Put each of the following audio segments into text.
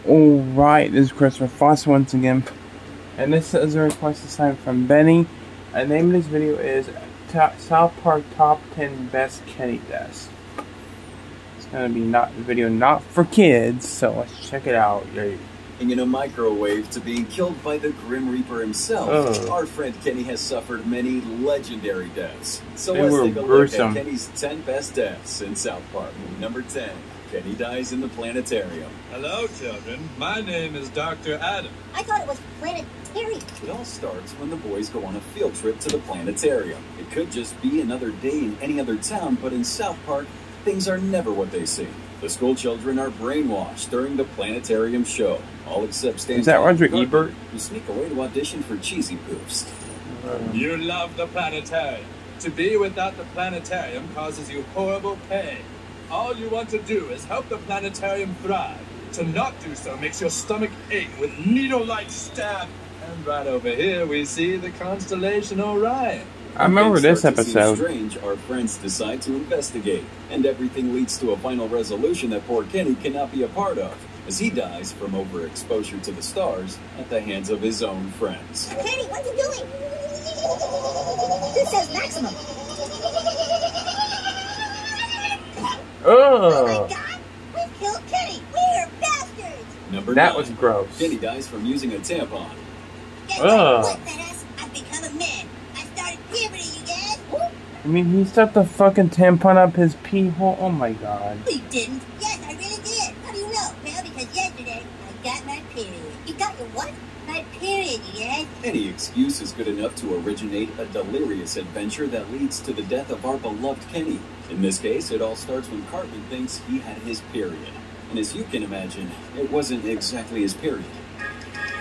Alright, this is Christopher Foster once again, and this is a request assigned from Benny. The name of this video is South Park Top 10 Best Kenny Deaths. It's gonna be a video not for kids, so let's check it out. In a microwave to being killed by the Grim Reaper himself, our friend Kenny has suffered many legendary deaths. So let's take a look at Kenny's 10 best deaths in South Park. Number 10. Kenny dies in the planetarium. Hello, children. My name is Dr. Adam. I thought it was planetarium. It all starts when the boys go on a field trip to the planetarium. It could just be another day in any other town, but in South Park, things are never what they seem. The school children are brainwashed during the planetarium show, all except Stan. Is that Roger Ebert? Who sneak away to audition for Cheesy Poofs. You love the planetarium. To be without the planetarium causes you horrible pain. All you want to do is help the planetarium thrive. To not do so makes your stomach ache with needle-like stab. And right over here we see the constellation Orion. I remember this episode. Strange, our friends decide to investigate, and everything leads to a final resolution that poor Kenny cannot be a part of, as he dies from overexposure to the stars at the hands of his own friends. Kenny, what are you doing? This says maximum. Oh my God! We've killed Kenny. We're bastards. Number 9. That was gross. Kenny dies from using a tampon. What, badass? I've become a man. I started puberty, you guys. I mean, he stuck the fucking tampon up his pee hole. Oh my God. You didn't? Yes, I really did. How do you know? Well, because yesterday I got my period. You got your what? My period, you guys. Any excuse is good enough to originate a delirious adventure that leads to the death of our beloved Kenny. In this case, it all starts when Cartman thinks he had his period. And as you can imagine, it wasn't exactly his period.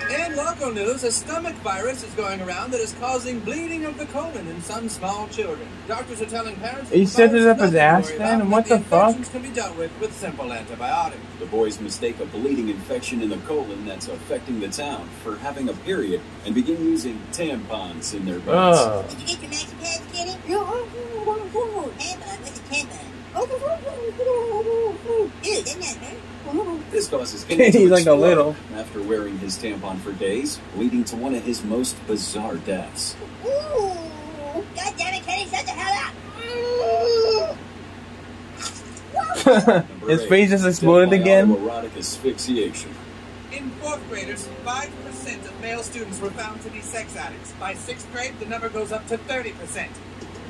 In local news, a stomach virus is going around that is causing bleeding of the colon in some small children. Doctors are telling parents he set it up his ass then, and what the fuck? Can be dealt with simple antibiotics. The boys mistake a bleeding infection in the colon that's affecting the town for having a period and begin using tampons in their beds. Did you get your maxi pads, Kenny? Tampon? What's a tampon? Ew, doesn't that hurt? This causes Kenny to He's like a little. After wearing his tampon for days, leading to one of his most bizarre deaths. Ooh! God damn it, Kenny, shut the hell up! His face just exploded again. Erotic asphyxiation. In 4th graders, 5% of male students were found to be sex addicts. By 6th grade, the number goes up to 30%.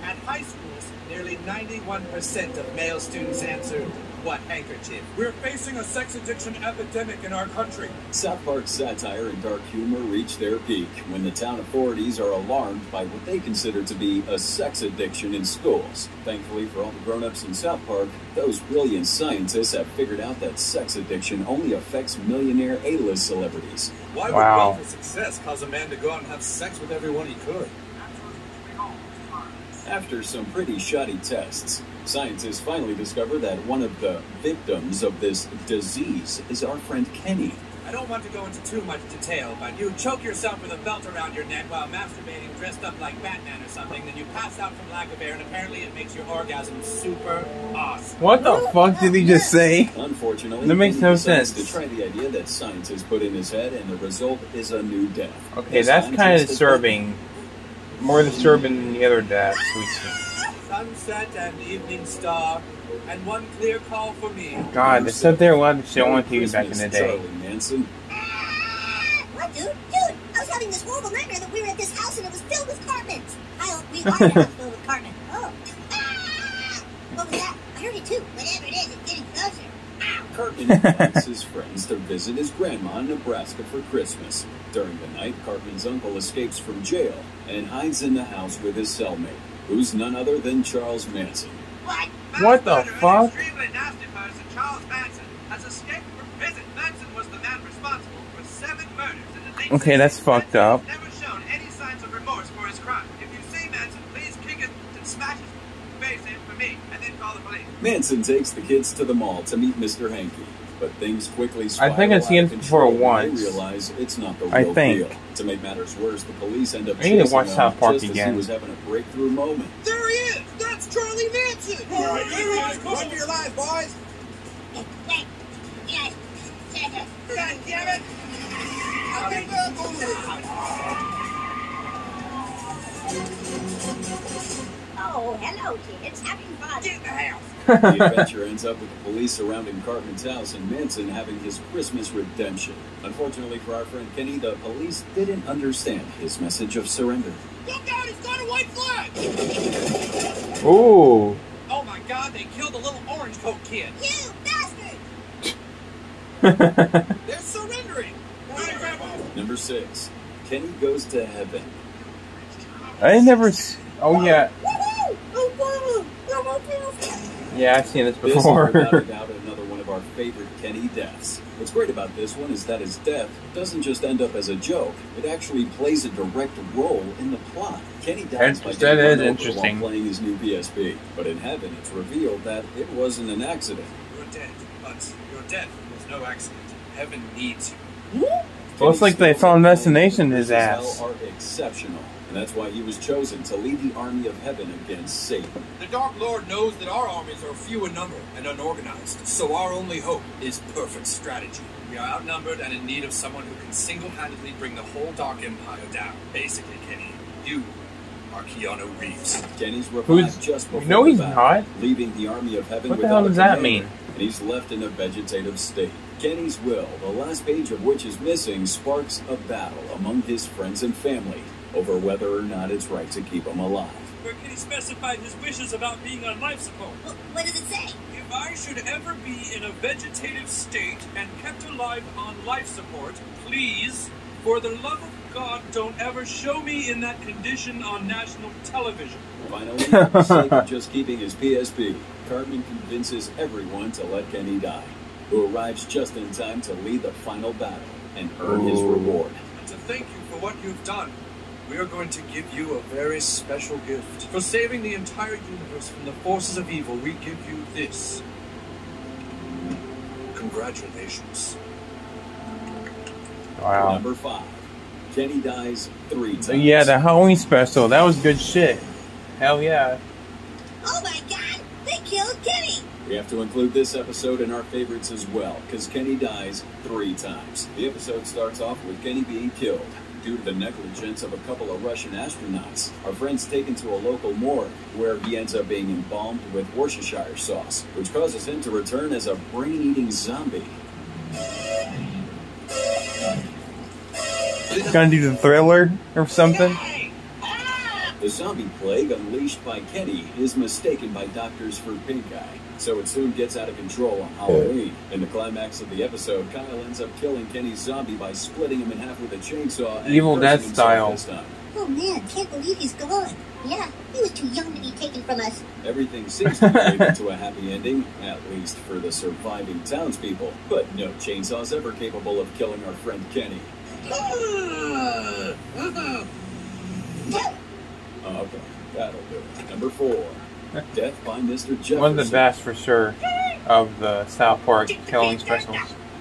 At high schools, nearly 91% of male students answered, "What handkerchief?" We're facing a sex addiction epidemic in our country. South Park's satire and dark humor reach their peak when the town authorities are alarmed by what they consider to be a sex addiction in schools. Thankfully for all the grown-ups in South Park, those brilliant scientists have figured out that sex addiction only affects millionaire A-list celebrities. Why would wealth and success cause a man to go out and have sex with everyone he could? After some pretty shoddy tests, scientists finally discover that one of the victims of this disease is our friend Kenny. I don't want to go into too much detail, but you choke yourself with a belt around your neck while masturbating dressed up like Batman or something, then you pass out from lack of air, and apparently it makes your orgasm super awesome. What the fuck did he just say? Unfortunately, that makes no sense. To try the idea that scientists put in his head, and the result is a new death. Okay, that's kind of disturbing. More disturbing than the other deaths we've seen. Sunset and evening star, and one clear call for me. God, they said there a lot of shit on TV back in the day. Charlie Manson. What, dude? Dude, I was having this horrible nightmare that we were at this house and it was filled with Cartmans. We are a house filled with Cartman. Oh. What was that? I heard it too. Whatever it is, it's getting closer. Cartman invites his friends to visit his grandma in Nebraska for Christmas. During the night, Cartman's uncle escapes from jail and hides in the house with his cellmate, who's none other than Charles Manson. What the fuck? Extremely nasty person, Charles Manson, has escaped from prison. Manson was the man responsible for 7 murders in the late Okay, that's fucked up. Never shown any signs of remorse for his crime. If you see Manson, please kick him and smash his face in for me, and then call the police. Manson takes the kids to the mall to meet Mr. Hanky, but things quickly spiral I think I've seen it before once. They realize it's not the real deal. To make matters worse, the police end up I need to watch South Park just again. as he was having a breakthrough moment. There he is! That's Charlie Manson! All right, run for your lives, boys! God damn it! Oh, hello, kids. Having fun. Get in the house! The adventure ends up with the police surrounding Cartman's house and Manson having his Christmas redemption. Unfortunately for our friend Kenny, the police didn't understand his message of surrender. Look out! He's got a white flag! Ooh. Oh my God! They killed the little orange coat kid. You bastard! They're surrendering. Number 6. Kenny goes to heaven. I never. Oh yeah. Woohoo! Oh, wow! Yeah, I've seen this This is before. without a doubt another one of our favorite Kenny deaths. What's great about this one is that his death doesn't just end up as a joke, it actually plays a direct role in the plot. Kenny dies by That getting is run over interesting. while playing his new PSP. But in heaven, it's revealed that it wasn't an accident. You're dead, but your death was no accident. Heaven needs you. Well, it's like they found destination his ass. Are exceptional, and that's why he was chosen to lead the army of heaven against Satan. The Dark Lord knows that our armies are few in number and unorganized, so our only hope is perfect strategy. We are outnumbered and in need of someone who can single-handedly bring the whole Dark Empire down. Basically, Kenny, you are Keanu Reeves. Kenny's Who's- revived just before no, he's the battle, not. leaving the army of heaven What the without hell a does that commander, mean? and he's left in a vegetative state. Kenny's will, the last page of which is missing, sparks a battle among his friends and family over whether or not it's right to keep him alive. Where Kenny specified his wishes about being on life support. What does it say? If I should ever be in a vegetative state and kept alive on life support, please, for the love of God, don't ever show me in that condition on national television. Finally, for the sake of just keeping his PSP, Cartman convinces everyone to let Kenny die, who arrives just in time to lead the final battle and earn his Ooh. reward. And to thank you for what you've done, we are going to give you a very special gift. For saving the entire universe from the forces of evil, we give you this. Congratulations. Wow. Number 5. Kenny dies 3 times. Yeah, the Halloween special. That was good shit. Hell yeah. Oh my God! They killed Kenny! We have to include this episode in our favorites as well, because Kenny dies 3 times. The episode starts off with Kenny being killed due to the negligence of a couple of Russian astronauts. Our friend's taken to a local morgue, where he ends up being embalmed with Worcestershire sauce, which causes him to return as a brain-eating zombie. Gonna do the Thriller or something? The zombie plague unleashed by Kenny is mistaken by doctors for pink eye, so it soon gets out of control on Halloween. In the climax of the episode, Kyle ends up killing Kenny's zombie by splitting him in half with a chainsaw and Evil cursing Dead himself style. this time. Oh man, can't believe he's gone. Yeah, he was too young to be taken from us. Everything seems to be leading to a happy ending, at least for the surviving townspeople. But no chainsaw's ever capable of killing our friend Kenny. Oh, okay, that'll do it. Number 4, Death by Mr. Jefferson. One of the best for sure of the South Park Halloween specials.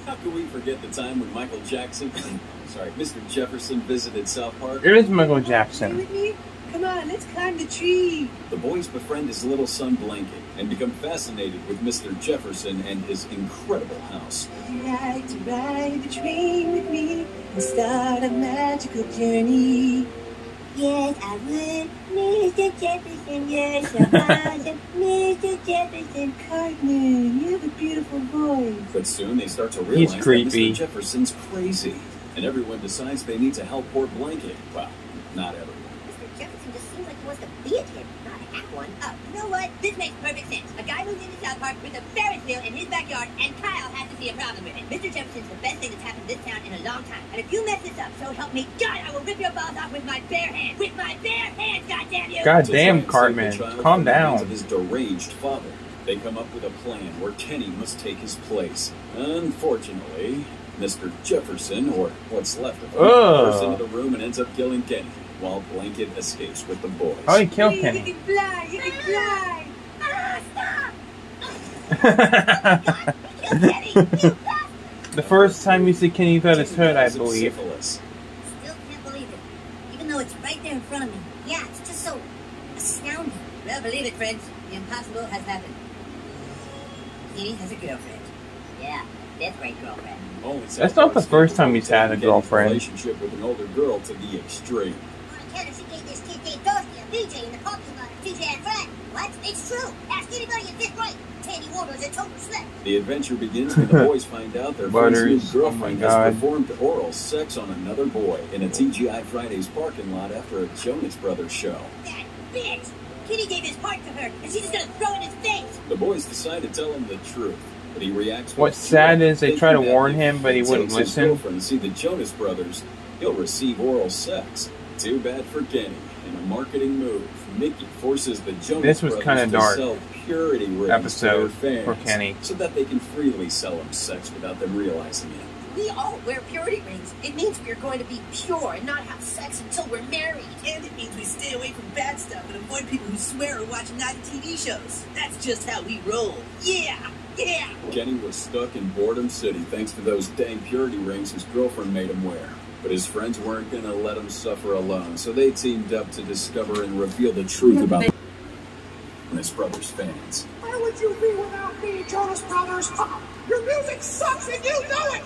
How could we forget the time when Michael Jackson, Mr. Jefferson visited South Park? It is Michael Jackson. With me? Come on, let's climb the tree. The boys befriend his little son Blanket and become fascinated with Mr. Jefferson and his incredible house. Would you like to ride the train with me and start a magical journey? Yes, I would. Mr. Jefferson, yes, I would. Mr. Jefferson. Cartman, you have a beautiful voice. But soon they start to realize that creepy. Mr. Jefferson's crazy, and everyone decides they need to help poor Blanket. Well, not everyone. Mr. Jefferson just seems like he wants to be a kid, not have one. Oh, you know what? This makes perfect sense. A guy moves into South Park with a Ferris wheel in his backyard, and Kyle has to see a problem with it. Mr. Jefferson's the best thing that's happened to this town in a long time. And if you mess this up, so help me God, I will rip your balls off with my bare hands. With my bare hands, goddamn you! God To damn, try and save Cartman. the child Calm from the hands down. of his deranged father, they come up with a plan where Kenny must take his place. Unfortunately, Mr. Jefferson, or what's left of him, bursts into the room and ends up killing Kenny, while Blanket escapes with the boys. How he killed You Kenny? can fly, you can fly. Ah, stop! Kill Kenny, you bastard! The first time you see Kenny without his hood, I Dies of believe. syphilis. Still can't believe it. Even though it's right there in front of me. Yeah, it's just so astounding. Well, believe it, friends. The impossible has happened. Kenny has a girlfriend. Yeah, fifth grade girlfriend. Only That's not the first time he's had a Kenny's girlfriend. relationship with an older girl to the extreme. On account of she gave this kid named Dorothy a BJ in the parking lot of TJ and Fred. What? It's true. Ask anybody in fifth grade. Tandy Warner's a total slut. The adventure begins when the boys find out their Butters, friend's new oh my girlfriend God. has performed oral sex on another boy in a TGI Fridays parking lot after a Jonas Brothers show. That bitch! Kenny gave his heart to her, and she's just gonna throw it in his face. The boys decide to tell him the truth, but he reacts. What's with sad joy, is they thinking try to that warn if him, but he wouldn't takes his listen. girlfriend to see the Jonas Brothers, he'll receive oral sex. Too bad for Kenny. In a marketing move, Mickey forces the Jonas This was Brothers kinda to dark sell purity rings episode to their for fans, Kenny. so that they can freely sell them sex without them realizing it. We all wear purity rings. It means we're going to be pure and not have sex until we're married. And it means we stay away from bad stuff and avoid people who swear or watch naughty TV shows. That's just how we roll. Yeah! Yeah! Kenny was stuck in Boredom City thanks to those dang purity rings his girlfriend made him wear. But his friends weren't going to let him suffer alone, so they teamed up to discover and reveal the truth about Jonas Brothers fans. Where would you be without me, Jonas Brothers? Your music sucks and you know it!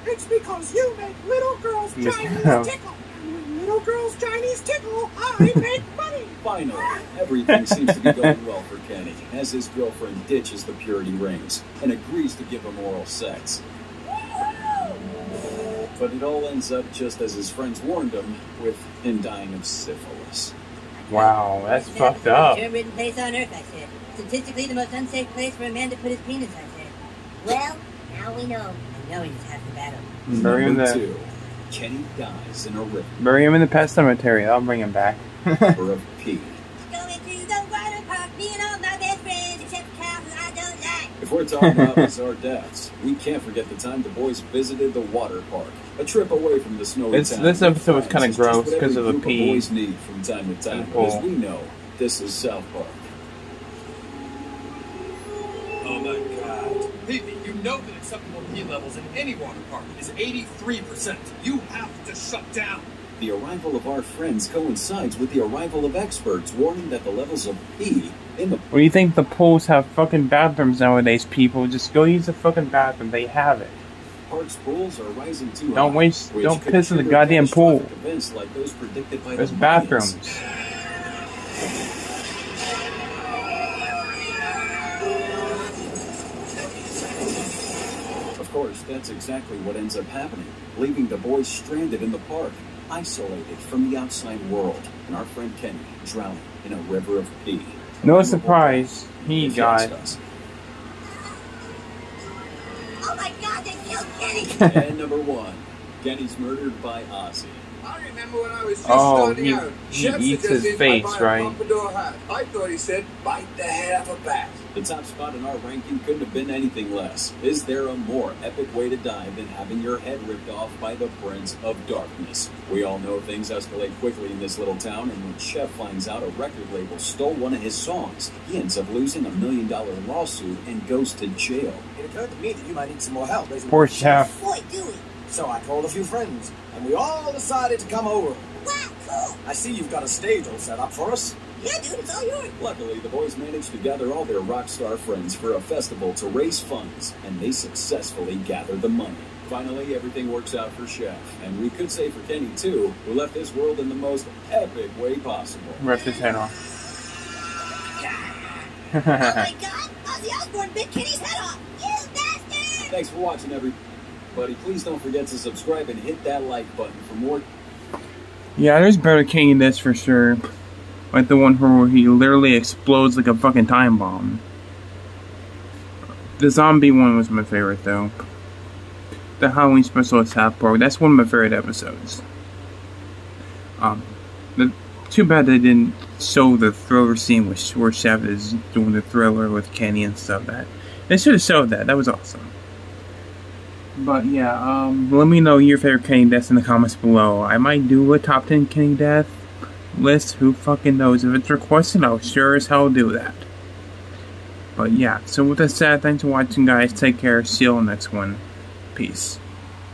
It's because you make little girls' Yes, Chinese no. tickle. And when little girls' Chinese tickle, I make money! Finally, everything seems to be going well for Kenny, as his girlfriend ditches the purity rings and agrees to give him oral sex. But it all ends up just as his friends warned him, with him dying of syphilis. Wow, that's fucked up. Term-ridden place on Earth, I said. Statistically, the most unsafe place for a man to put his penis, I said. Well, now we know. And knowing is half the battle. Bury him, Number the, 2, Kenny dies in a river bury him in the pet cemetery. I'll bring him back. of pee. Going to the water park, me and all my best friends, except the cows I don't like. If we're talking about bizarre deaths, we can't forget the time the boys visited the water park. A trip away from the snowy town. This episode was kinda It's just gross what every 'cause of the group pee. boys need from time to time. People. As we know, this is South Park. Oh my god. Phoebe, you know that acceptable pee levels in any water park is 83%. You have to shut down. The arrival of our friends coincides with the arrival of experts warning that the levels of pee in the What do you think the pools have fucking bathrooms nowadays, people? Just go use the fucking bathroom. They have it. park's pools are rising too Don't high, waste- which don't could piss in the trigger goddamn pool. catastrophic events like those predicted by There's the Mayans. bathrooms. Of course, that's exactly what ends up happening, leaving the boys stranded in the park, isolated from the outside world, and our friend Kenny drowning in a river of pee. No surprise, he If you got ask us. Oh my god, they killed Kenny! And number 1, Kenny's murdered by Ozzy. I remember when I was just Oh, starting he- out. he Chef eats suggested his face, I buy right? a pompadour hat. I thought he said, bite the head off a bat. The top spot in our ranking couldn't have been anything less. Is there a more epic way to die than having your head ripped off by the Prince of Darkness? We all know things escalate quickly in this little town, and when Chef finds out a record label stole one of his songs, he ends up losing $1 million lawsuit and goes to jail. It occurred to me that you might need some more help raising Poor money. Chef. Boy, Dewey. So I called a few friends, and we all decided to come over. Wow, cool. I see you've got a stage all set up for us. Yeah, dude, it's all yours. Luckily, the boys managed to gather all their rock star friends for a festival to raise funds, and they successfully gathered the money. Finally, everything works out for Chef, and we could say for Kenny too, who left this world in the most epic way possible. ripped his head off. Oh my god, Ozzy Osbourne bit Kenny's head off. You bastard! Thanks for watching, everybody. Please don't forget to subscribe and hit that like button for more. Yeah, there's better Kenny this for sure. Like the one where he literally explodes like a fucking time bomb. The zombie one was my favorite though. The Halloween special at South Park, that's one of my favorite episodes. Too bad they didn't show the thriller scene where Chef is doing the thriller with Kenny and stuff. That they should have showed that. That was awesome. But yeah, let me know your favorite Kenny deaths in the comments below. I might do a top 10 Kenny death list. Who fucking knows? If it's requested, I'll sure as hell do that. But yeah, so with that said, thanks for watching, guys. Take care. See you on the next one. Peace.